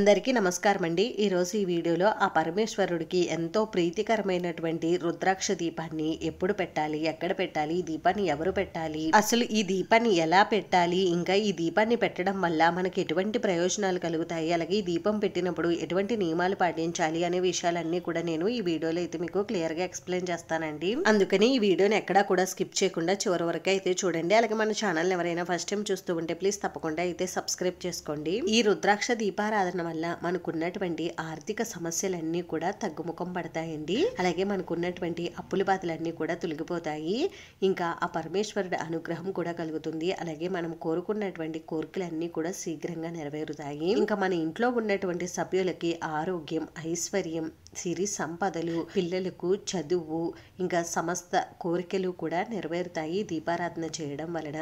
అందరికీ నమస్కారం అండి. ఈరోజు ఈ వీడియోలో ఆ పరమేశ్వరుడికి ఎంతో ప్రీతికరమైనటువంటి రుద్రాక్ష దీపాన్ని ఎప్పుడు పెట్టాలి, ఎక్కడ పెట్టాలి, ఈ దీపాన్ని ఎవరు పెట్టాలి, అసలు ఈ దీపాన్ని ఎలా పెట్టాలి, ఇంకా ఈ దీపాన్ని పెట్టడం వల్ల మనకి ఎటువంటి ప్రయోజనాలు కలుగుతాయి, అలాగే ఈ దీపం పెట్టినప్పుడు ఎటువంటి నియమాలు పాటించాలి అనే విషయాలన్నీ కూడా నేను ఈ వీడియోలో అయితే మీకు క్లియర్ గా ఎక్స్ప్లెయిన్ చేస్తానండి. అందుకని ఈ వీడియోని ఎక్కడా కూడా స్కిప్ చేయకుండా చివరి వరకు అయితే చూడండి. అలాగే మన ఛానల్ ఎవరైనా ఫస్ట్ టైం చూస్తూ ఉంటే ప్లీజ్ తప్పకుండా అయితే సబ్స్క్రైబ్ చేసుకోండి. ఈ రుద్రాక్ష దీపారాధన వల్ల మనకున్నటువంటి ఆర్థిక సమస్యలన్నీ కూడా తగ్గుముఖం పడతాయండి. అలాగే మనకున్నటువంటి అప్పుల బాధలన్నీ కూడా తొలగిపోతాయి. ఇంకా ఆ పరమేశ్వరుడి అనుగ్రహం కూడా కలుగుతుంది. అలాగే మనం కోరుకున్నటువంటి కోరికలన్నీ కూడా శీఘ్రంగా నెరవేరుతాయి. ఇంకా మన ఇంట్లో ఉన్నటువంటి సభ్యులకి ఆరోగ్యం, ఐశ్వర్యం, సిరి సంపదలు, పిల్లలకు చదువు, ఇంకా సమస్త కోరికలు కూడా నెరవేరుతాయి దీపారాధన చేయడం వలన.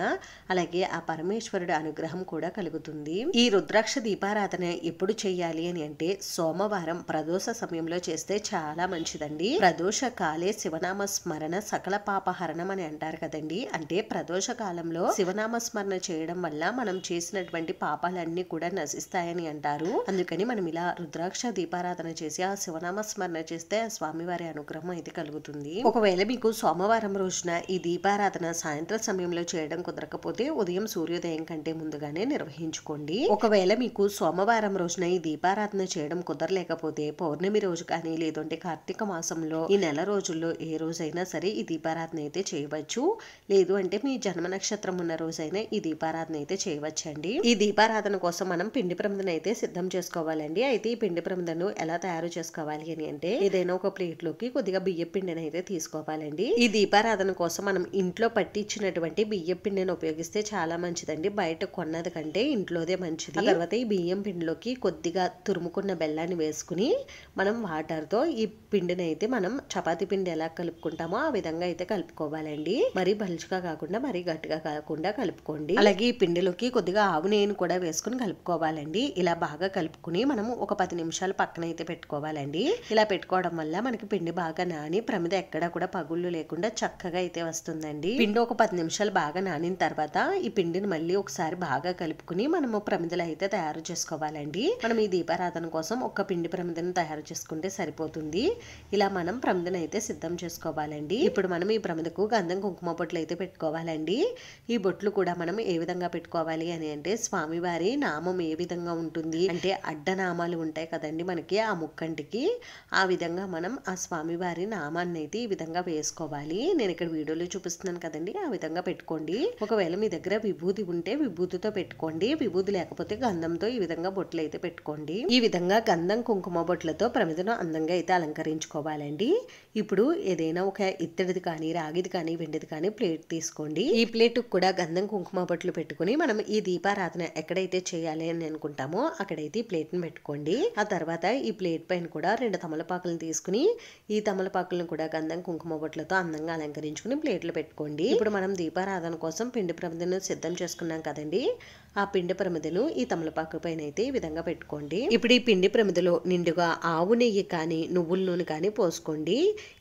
అలాగే ఆ పరమేశ్వరుడి అనుగ్రహం కూడా కలుగుతుంది. ఈ రుద్రాక్ష దీపారాధన ఎప్పుడు చేయాలి అని అంటే సోమవారం ప్రదోష సమయంలో చేస్తే చాలా మంచిదండి. ప్రదోష కాలే శివనామ స్మరణ సకల పాపహరణం అని అంటారు కదండి. అంటే ప్రదోష కాలంలో శివనామ స్మరణ చేయడం వల్ల మనం చేసినటువంటి పాపాలన్నీ కూడా నశిస్తాయని అంటారు. అందుకని మనం ఇలా రుద్రాక్ష దీపారాధన చేసి ఆ శివనామ స్మరణ చేస్తే ఆ స్వామివారి అనుగ్రహం అయితే కలుగుతుంది. ఒకవేళ మీకు సోమవారం రోజున ఈ దీపారాధన సాయంత్రం సమయంలో చేయడం కుదరకపోతే ఉదయం సూర్యోదయం కంటే ముందుగానే నిర్వహించుకోండి. ఒకవేళ మీకు సోమవారం రోజున ఈ దీపారాధన చేయడం కుదరలేకపోతే పౌర్ణమి రోజు కానీ, లేదంటే కార్తీక మాసంలో ఈ నెల రోజుల్లో ఏ రోజైనా సరే ఈ దీపారాధన అయితే చేయవచ్చు. లేదు అంటే మీ జన్మ నక్షత్రం ఉన్న రోజైనా ఈ దీపారాధన అయితే చేయవచ్చండి. ఈ దీపారాధన కోసం మనం పిండి ప్రమిదను అయితే సిద్ధం చేసుకోవాలండి. అయితే ఈ పిండి ప్రమిదను ఎలా తయారు చేసుకోవాలి అని అంటే ఏదైనా ఒక ప్లేట్ లోకి కొద్దిగా బియ్య పిండిని అయితే తీసుకోవాలండి. ఈ దీపారాధన కోసం మనం ఇంట్లో పట్టించినటువంటి బియ్య పిండిని ఉపయోగిస్తే చాలా మంచిదండి. బయట కొన్నది కంటే ఇంట్లోదే మంచిది. ఆ తర్వాత ఈ బియ్యం పిండిలోకి కొద్దిగా తురుముకున్న బెల్లాన్ని వేసుకుని మనం వాటర్ తో ఈ పిండిని అయితే మనం చపాతీ పిండి ఎలా కలుపుకుంటామో ఆ విధంగా అయితే కలుపుకోవాలండి. మరీ బలుచుగా కాకుండా మరీ గట్టిగా కాకుండా కలుపుకోండి. అలాగే ఈ పిండిలోకి కొద్దిగా ఆవు నెయ్యిని కూడా వేసుకుని కలుపుకోవాలండి. ఇలా బాగా కలుపుకుని మనం ఒక 10 నిమిషాలు పక్కన అయితే పెట్టుకోవాలండి. ఇలా పెట్టుకోవడం వల్ల మనకి పిండి బాగా నాని ప్రమిద ఎక్కడా కూడా పగుళ్ళు లేకుండా చక్కగా అయితే వస్తుందండి. పిండి ఒక 10 నిమిషాలు బాగా నానిన తర్వాత ఈ పిండిని మళ్ళీ ఒకసారి బాగా కలుపుకుని మనము ప్రమిదలు అయితే తయారు చేసుకోవాలండి. మనం ఈ దీపారాధన కోసం ఒక పిండి ప్రమిదను తయారు చేసుకుంటే సరిపోతుంది. ఇలా మనం ప్రమిదను అయితే సిద్ధం చేసుకోవాలండి. ఇప్పుడు మనం ఈ ప్రమిదకు గంధం కుంకుమ బొట్లు అయితే పెట్టుకోవాలండి. ఈ బొట్లు కూడా మనం ఏ విధంగా పెట్టుకోవాలి అని అంటే స్వామివారి నామం ఏ విధంగా ఉంటుంది అంటే అడ్డనామాలు ఉంటాయి కదండి మనకి ఆ ముక్కంటికి, ఆ విధంగా మనం ఆ స్వామివారి నామాన్ని అయితే ఈ విధంగా వేసుకోవాలి. నేను ఇక్కడ వీడియోలో చూపిస్తున్నాను కదండి, ఆ విధంగా పెట్టుకోండి. ఒకవేళ మీ దగ్గర విభూది ఉంటే విభూతితో పెట్టుకోండి. విభూది లేకపోతే గంధంతో ఈ విధంగా బొట్లు అయితే పెట్టుకోండి. ఈ విధంగా గంధం కుంకుమ బొట్లతో ప్రమిదను అందంగా అయితే అలంకరించుకోవాలండి. ఇప్పుడు ఏదైనా ఒక ఇత్తడిది కానీ, రాగిది కానీ, వెండిది కానీ ప్లేట్ తీసుకోండి. ఈ ప్లేట్ కూడా గంధం కుంకుమ బొట్లు పెట్టుకుని మనం ఈ దీపారాధన ఎక్కడైతే చేయాలి అని అనుకుంటామో అక్కడైతే ఈ ప్లేట్ ని పెట్టుకోండి. ఆ తర్వాత ఈ ప్లేట్ పైన కూడా 2 తమలపాకులను తీసుకుని ఈ తమలపాకులను కూడా గంధం కుంకుమ బొట్లతో అందంగా అలంకరించుకుని ప్లేట్లు పెట్టుకోండి. ఇప్పుడు మనం దీపారాధన కోసం పిండి ప్రమిదను సిద్ధం చేసుకున్నాం కదండి, ఆ పిండి ప్రమిదను ఈ తమలపాకు పైన అయితే ఈ విధంగా పెట్టుకోండి. ఇప్పుడు ఈ పిండి ప్రమిదలో నిండుగా ఆవు నెయ్యి కానీ, నువ్వుల నూనె కానీ పోసుకోండి.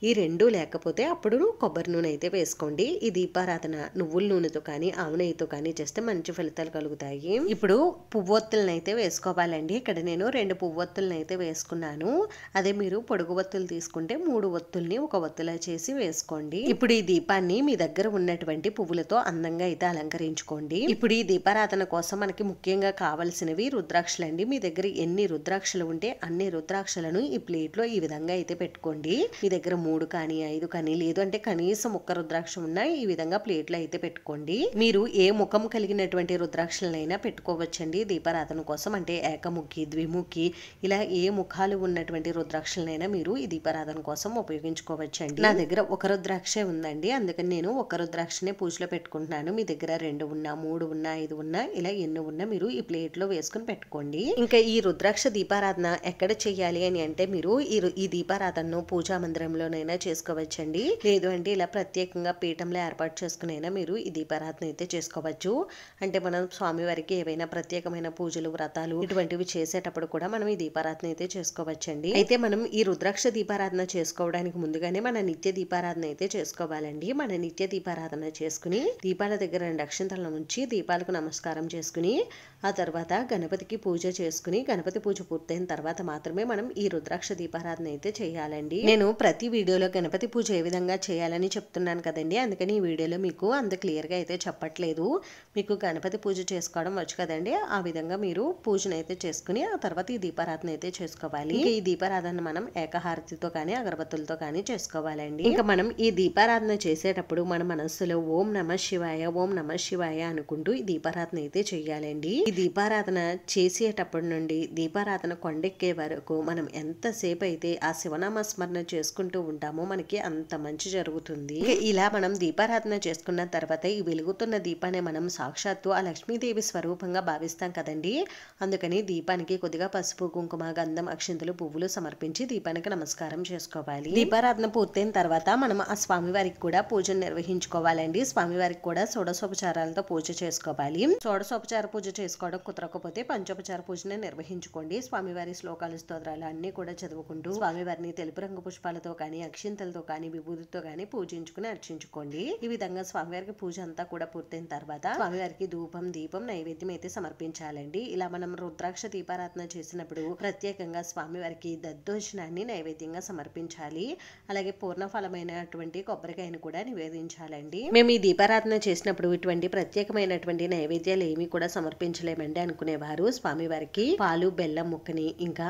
ఈ రెండు లేకపోతే అప్పుడు కొబ్బరి నూనె అయితే వేసుకోండి. ఈ దీపారాధన నువ్వుల నూనెతో కానీ, ఆవు నెయ్యితో కానీ చేస్తే మంచి ఫలితాలు కలుగుతాయి. ఇప్పుడు పువ్వొత్తులను అయితే వేసుకోవాలండి. ఇక్కడ నేను 2 పువ్వొత్తులను అయితే వేసుకున్నాను. అదే మీరు పొడుగు ఒత్తులు తీసుకుంటే 3 ఒత్తుల్ని ఒక ఒత్తులా చేసి వేసుకోండి. ఇప్పుడు ఈ దీపాన్ని మీ దగ్గర ఉన్నటువంటి పువ్వులతో అందంగా అయితే అలంకరించుకోండి. ఇప్పుడు ఈ దీపారాధన కోసం మనకి ముఖ్యంగా కావాల్సినవి రుద్రాక్షలండి. మీ దగ్గర ఎన్ని రుద్రాక్షలు ఉంటే అన్ని రుద్రాక్షలను ఈ ప్లేట్ లో ఈ విధంగా అయితే పెట్టుకోండి. మీ దగ్గర 3 కానీ 5 కానీ, లేదు అంటే కనీసం 1 రుద్రాక్ష ఉన్నా ఈ విధంగా ప్లేట్ లో అయితే పెట్టుకోండి. మీరు ఏ ముఖం కలిగినటువంటి రుద్రాక్షలనైనా పెట్టుకోవచ్చండి దీపారాధన కోసం. అంటే ఏకముఖి, ద్విముఖి, ఇలా ఏ ముఖాలు ఉన్నటువంటి రుద్రాక్షలనైనా మీరు ఈ దీపారాధన కోసం ఉపయోగించుకోవచ్చండి. నా దగ్గర 1 రుద్రాక్షే ఉందండి, అందుకని నేను 1 రుద్రాక్షనే పూజలో పెట్టుకుంటున్నాను. మీ దగ్గర 2 ఉన్నా, 3 ఉన్నా, 5 ఉన్నా, ఇలా ఎన్ని ఉన్నా మీరు ఈ ప్లేట్ లో వేసుకుని పెట్టుకోండి. ఇంకా ఈ రుద్రాక్ష దీపారాధన ఎక్కడ చేయాలి అని అంటే మీరు ఈ దీపారాధనను పూజా మందిరంలోనైనా చేసుకోవచ్చండి. లేదు అంటే ఇలా ప్రత్యేకంగా పీఠంలో ఏర్పాటు చేసుకునైనా మీరు ఈ దీపారాధన అయితే చేసుకోవచ్చు. అంటే మనం స్వామివారికి ఏవైనా ప్రత్యేకమైన పూజలు, వ్రతాలు ఇటువంటివి చేసేటప్పుడు కూడా మనం ఈ దీపారాధన అయితే చేసుకోవచ్చండి. అయితే మనం ఈ రుద్రాక్ష దీపారాధన చేసుకోవడానికి ముందుగానే మన నిత్య దీపారాధన అయితే చేసుకోవాలండి. మన నిత్య దీపారాధన చేసుకుని దీపాల దగ్గర 2 అక్షింతలను ఉంచి దీపాలకు నమస్కారం చేసుకుని ఆ తర్వాత గణపతికి పూజ చేసుకుని గణపతి పూజ పూర్తయిన తర్వాత మాత్రమే మనం ఈ రుద్రాక్ష దీపారాధన అయితే చేయాలండి. నేను ప్రతి వీడియోలో గణపతి పూజ ఏ విధంగా చేయాలని చెప్తున్నాను కదండి, అందుకని ఈ వీడియోలో మీకు అంత క్లియర్గా అయితే చెప్పట్లేదు. మీకు గణపతి పూజ చేసుకోవడం వచ్చు కదండి, ఆ విధంగా మీరు పూజను అయితే చేసుకుని ఆ తర్వాత ఈ దీపారాధన అయితే చేసుకోవాలి. ఈ దీపారాధన మనం ఏకహారతితో కానీ అగరబత్తులతో కానీ చేసుకోవాలండి. ఇంకా మనం ఈ దీపారాధన చేసేటప్పుడు మన మనస్సులో ఓం నమః శివాయ ఓం నమః శివాయ అనుకుంటూ ఈ దీపారాధన అయితే చెయ్యాలండి. ఈ దీపారాధన చేసేటప్పటి నుండి దీపారాధన కొండెక్కే వరకు మనం ఎంతసేపు అయితే ఆ శివనామ స్మరణ చేసుకుంటూ ఉంటామో మనకి అంత మంచి జరుగుతుంది. ఇలా మనం దీపారాధన చేసుకున్న తర్వాత ఈ వెలుగుతున్న దీపాన్ని మనం సాక్షాత్తు ఆ లక్ష్మీదేవి స్వరూపంగా భావిస్తాం కదండి, అందుకని దీపానికి కొద్దిగా పసుపు కుంకుమ గంధం అక్షింతలు పువ్వులు సమర్పించి దీపానికి నమస్కారం చేసుకోవాలి. దీపారాధన పూర్తయిన తర్వాత మనం ఆ స్వామివారికి కూడా పూజను నిర్వహించుకోవాలండి. స్వామివారికి కూడా షోడశోపచారాలతో పూజ చేసుకోవాలి. షోడశోపచార పూజ చేసుకోవడం కుదరకపోతే పంచోపచార పూజనే నిర్వహించుకోండి. స్వామివారి శ్లోకాలు స్తోత్రాలు అన్ని కూడా చదువుకుంటూ స్వామివారిని తెలుపు రంగు పుష్పాలతో కానీ అక్షింతలతో కానీ విభూతితో కానీ పూజించుకుని అర్చించుకోండి. ఈ విధంగా స్వామివారికి పూజ అంతా కూడా పూర్తయిన తర్వాత స్వామివారికి ధూపం దీపం నైవేద్యం అయితే సమర్పించాలండి. ఇలా మనం రుద్రాక్ష దీపారాధన చేసినప్పుడు ప్రత్యేకంగా స్వామివారికి దద్దోజనాన్ని నైవేద్యంగా సమర్పించాలి. అలాగే పూర్ణఫలమైనటువంటి కొబ్బరికాయను కూడా నివేదించాలండి. మేము ఈ దీపారాధన చేసినప్పుడు ఇటువంటి ప్రత్యేకమైనటువంటి నైవేద్యాలు ఏమీ కూడా సమర్పించలేమండి అనుకునేవారు స్వామివారికి పాలు బెల్లం ముక్కని ఇంకా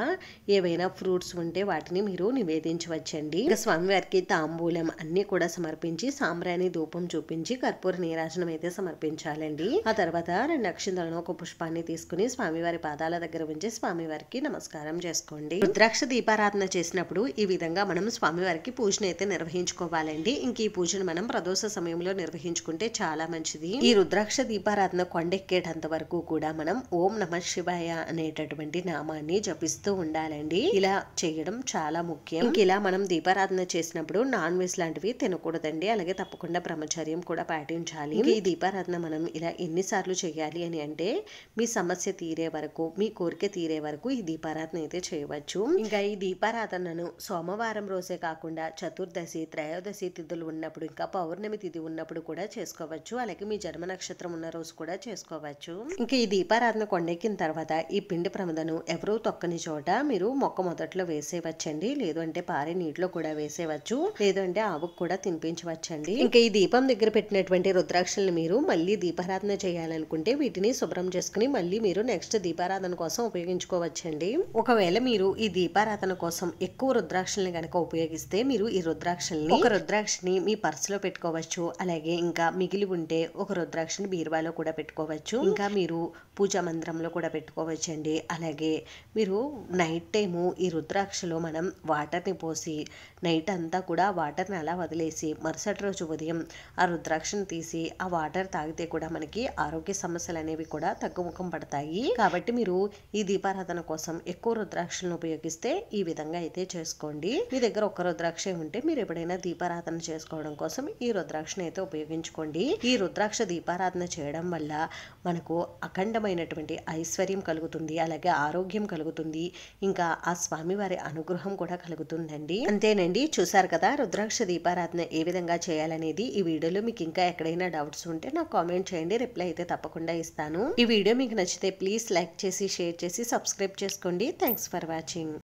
ఏవైనా ఫ్రూట్స్ ఉంటే వాటిని మీరు నివేదించవచ్చండి. ఇంకా స్వామివారికి తాంబూలం అన్ని కూడా సమర్పించి సాంబ్రాణి ధూపం చూపించి కర్పూర నీరాజనం అయితే సమర్పించాలండి. ఆ తర్వాత 2 అక్షింతలను ఒక పుష్పాన్ని తీసుకుని స్వామివారి పాదాల దగ్గర ఉంచి స్వామివారికి నమస్కారం చేసుకోండి. రుద్రాక్ష దీపారాధన చేసినప్పుడు ఈ విధంగా మనం స్వామివారికి పూజను అయితే నిర్వహించుకోవాలండి. ఇంక ఈ పూజను మనం ప్రదోష సమయంలో నిర్వహించుకుంటే చాలా మంచిది. ఈ రుద్రాక్ష దీపారాధన కొండెక్కేటంత వరకు కూడా మనం ఓం నమః శివాయ అనేటటువంటి నామాన్ని జపిస్తూ ఉండాలండి. ఇలా చేయడం చాలా ముఖ్యం. ఇంక ఇలా మనం దీపారాధన చేసినప్పుడు నాన్ వెజ్ లాంటివి తినకూడదండి. అలాగే తప్పకుండా బ్రహ్మచర్యం కూడా పాటించాలి. ఈ దీపారాధన మనం ఇలా ఎన్నిసార్లు చేయాలి అని అంటే మీ సమస్య తీరే వరకు మీ కోరిక తీరే వరకు ఈ దీపారాధన అయితే చేయవచ్చు. ఇంకా ఈ దీపారాధనను సోమవారం రోజే కాకుండా చతుర్దశి త్రయోదశి తిథులు ఉన్నప్పుడు ఇంకా పౌర్ణమి తిథి ఉన్నప్పుడు కూడా చేసుకోవచ్చు. అలాగే మీ జన్మ నక్షత్రం ఉన్న రోజు కూడా చేసుకోవచ్చు. ఇంకా ఈ దీపారాధన కొండెక్కిన తర్వాత ఈ పిండి ప్రమిదను ఎవరూ తొక్కని చోట మీరు మొక్క మొదట్లో వేసేవచ్చండి. లేదు అంటే పారే నీటిలో కూడా వేసేవచ్చు. లేదు అంటే ఆవుకు కూడా తినిపించవచ్చండి. ఇంకా ఈ దీపం దగ్గర పెట్టినటువంటి రుద్రాక్షలను మీరు మళ్ళీ దీపారాధన చేయాలనుకుంటే వీటిని శుభ్రం చేసుకుని మళ్ళీ మీరు నెక్స్ట్ దీపారాధన కోసం ఉపయోగించుకోవచ్చండి. ఒకవేళ మీరు ఈ దీపారాధన కోసం ఎక్కువ రుద్రాక్షల్ని కనుక ఉపయోగిస్తే మీరు ఈ రుద్రాక్షల్ని ఒక రుద్రాక్షని మీ పర్సులో పెట్టుకోవచ్చు. అలాగే ఇంకా మిగిలి ఉంటే ఒక రుద్రాక్షని బీరువాలో కూడా పెట్టుకోవచ్చు. ఇంకా మీరు పూజా మందిరంలో కూడా పెట్టుకోవచ్చండి. అలాగే మీరు నైట్ టైము ఈ రుద్రాక్షలో మనం వాటర్ని పోసి నైట్ అంతా కూడా వాటర్ని అలా వదిలేసి మరుసటి రోజు ఉదయం ఆ రుద్రాక్షని తీసి ఆ వాటర్ తాగితే కూడా మనకి ఆరోగ్య సమస్యలు అనేవి కూడా తగ్గుముఖం పడతాయి. కాబట్టి మీరు ఈ దీపారాధన కోసం ఎక్కువ రుద్రాక్షలను ఉపయోగిస్తే ఈ విధంగా అయితే చేసుకోండి. మీ దగ్గర ఒక రుద్రాక్ష ఉంటే మీరు ఎప్పుడైనా దీపారాధన చేసుకోవడం కోసం ఈ రుద్రాక్షను అయితే ఉపయోగించుకోండి. ఈ రుద్రాక్ష దీపారాధన చేయడం వల్ల మనకు అఖండమైనటువంటి ఐశ్వర్యం కలుగుతుంది. అలాగే ఆరోగ్యం కలుగుతుంది. ఇంకా ఆ స్వామివారి అనుగ్రహం కూడా కలుగుతుందండి. అంతేనండి, చూసారు కదా రుద్రాక్ష దీపారాధన ఏ విధంగా చేయాలనేది. ఈ వీడియోలో మీకు ఇంకా ఎక్కడైనా డౌట్స్ ఉంటే నాకు కామెంట్ చేయండి, రిప్లై అయితే తప్పకుండా ఇస్తాను. ఈ వీడియో మీకు నచ్చితే ప్లీజ్ లైక్ చేసి షేర్ చేసి సబ్స్క్రైబ్ చేసుకోండి. Thanks for watching.